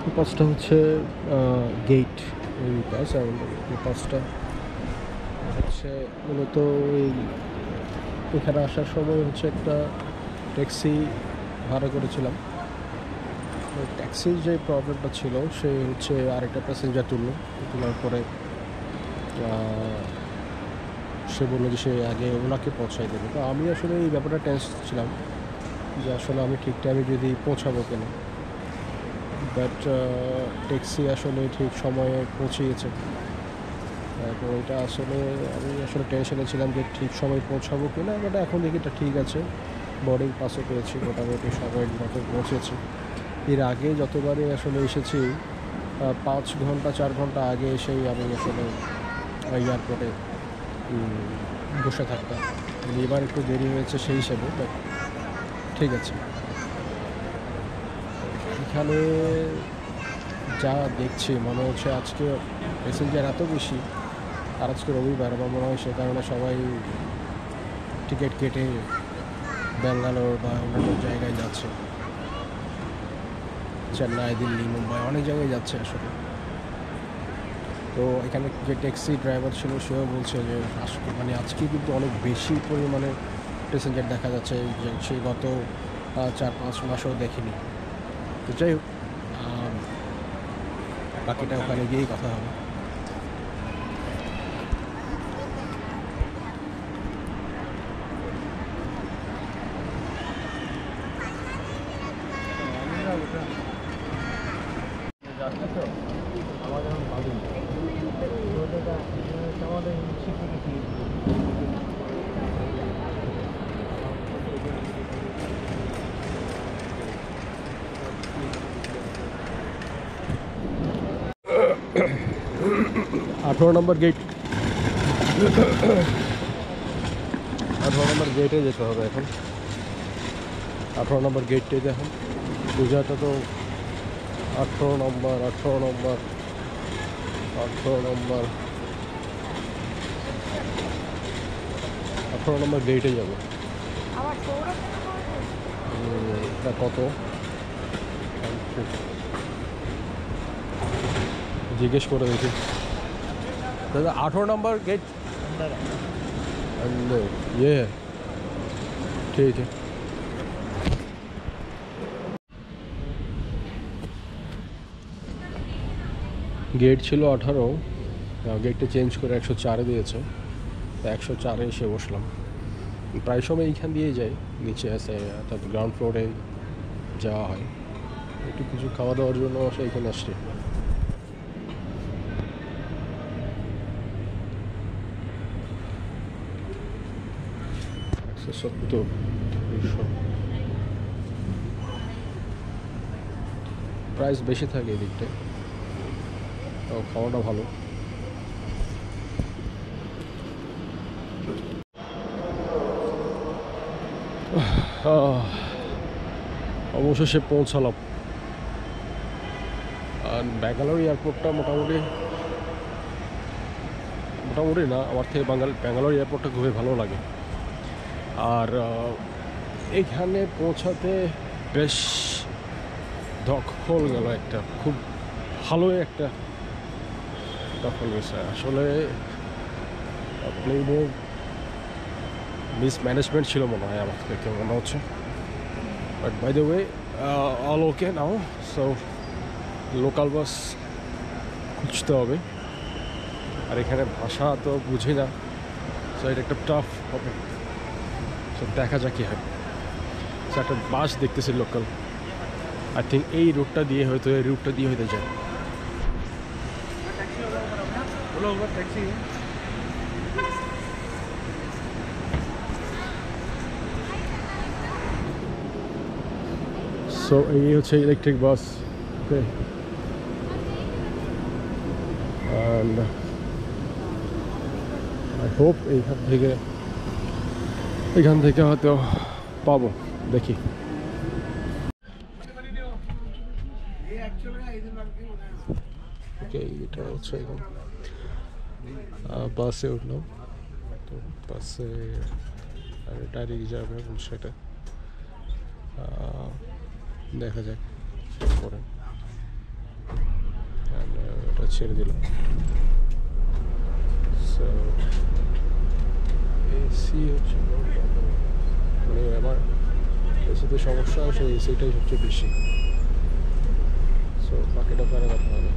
এই পাসটা হচ্ছে গেট এই পাস, আর এই পাসটা হচ্ছে মূলত এই এখানে আসার সময় হচ্ছে একটা ট্যাক্সি ভাড়া করেছিলাম। ট্যাক্সির যে প্রবলেমটা ছিল সে হচ্ছে আরেকটা প্যাসেঞ্জার তোলার পরে সে বললো যে সে আগে ওনাকে পৌঁছাই দেবে। তো আমি আসলে এই ব্যাপারটা টেন্স ছিলাম যে আসলে আমি ঠিক টাইমে যদি পৌঁছাবো কেন, বাট ট্যাক্সি আসলে ঠিক সময়ে পৌঁছিয়েছে। তো এটা আসলে আমি আসলে টেনশনে ছিলাম যে ঠিক সময় পৌঁছাবো কিনা, বাট এখন দেখি এটা ঠিক আছে। বোর্ডিং পাসও পেয়েছি, মোটামুটি সময়ের মতো পৌঁছেছি। এর আগে যতবারই আসলে এসেছি 5 ঘন্টা 4 ঘন্টা আগে এসেই আমি আসলে এয়ারপোর্টে বসে থাকতাম। এবার একটু দেরি হয়েছে সেই হিসেবে, বাট ঠিক আছে। এখানে যা দেখছি মনে হচ্ছে আজকে প্যাসেঞ্জার এত বেশি, আর আজকে রবিবার আমার মনে হয় সে কারণে সবাই টিকিট কেটে ব্যাঙ্গালোর বা অন্যান্য জায়গায় যাচ্ছে। চেন্নাই, দিল্লি, মুম্বাই অনেক জায়গায় যাচ্ছে আসলে। তো এখানে যে ট্যাক্সি ড্রাইভার ছিল সেও বলছে যে মানে আজকে কিন্তু অনেক বেশি পরিমাণে প্যাসেঞ্জার দেখা যাচ্ছে, যে সে গত 4-5 মাসেও দেখিনি। তো যাই হোক, বাকিটা ওখানে গিয়েই কথা হবে। আঠারো নম্বর গেট, 18 নম্বর গেটে যেতে হবে এখন। 18 নম্বর গেটটাই এখন গুজরাটে তো 18 নম্বর 18 নম্বর 18 নম্বর 18 নম্বর গেটে যাবো। এটা কত জিজ্ঞেস করে দেখি। दादा 18 नंबर गेट अंदर ये है, ठीक है। গেট ছিল 18, গেটটা চেঞ্জ করে 104-এ দিয়েছে। তো 104-এ এসে বসলাম। প্রায় সময় এইখান দিয়েই যাই, নিচে আসে, তারপর গ্রাউন্ড ফ্লোরে যাওয়া হয়। একটু কিছু খাওয়া দাওয়ার জন্য এইখানে আসছি। 170 200 প্রাইস বেশি থাকে এই দিকটায়, তাও খাওয়াটা ভালো। অবশেষে পৌঁছালাম। আর ব্যাঙ্গালোর এয়ারপোর্টটা মোটামুটি না, আমার থেকে ব্যাঙ্গালোর এয়ারপোর্টটা খুবই ভালো লাগে। আর এইখানে পৌঁছাতে বেশ দখল গেল, একটা খুব ভালো একটা দখল গেছে আসলে। প্লেনের মিসম্যানেজমেন্ট ছিল মনে হয়, আমার থেকে মনে হচ্ছে। But by the way all okay now. So local bus খুঁজতে হবে, আর এখানে ভাষা তো বুঝি না, সো এটা একটা টাফ হবে। সো দেখা যাক কী হয়। সো একটা বাস দেখতেছি লোকাল, আই থিঙ্ক এই রুটটা দিয়ে হয়তো যায়। সো এই হচ্ছে electric bus, okay. And I hope এখান থেকে হয়তো পাবো, দেখি। ওকে, এটা হচ্ছে এখন বাসে উঠলাম। তো বাসে গাড়ি যাবে সেটা দেখা যাক পরে। এটা ছেড়ে দিলাম। সো এসি হচ্ছে বড় প্রবলেম, মানে আমার এসিতে সমস্যা, সেই এসিটাই সবচেয়ে বেশি। সো বাকিটা পরে কথা হবে।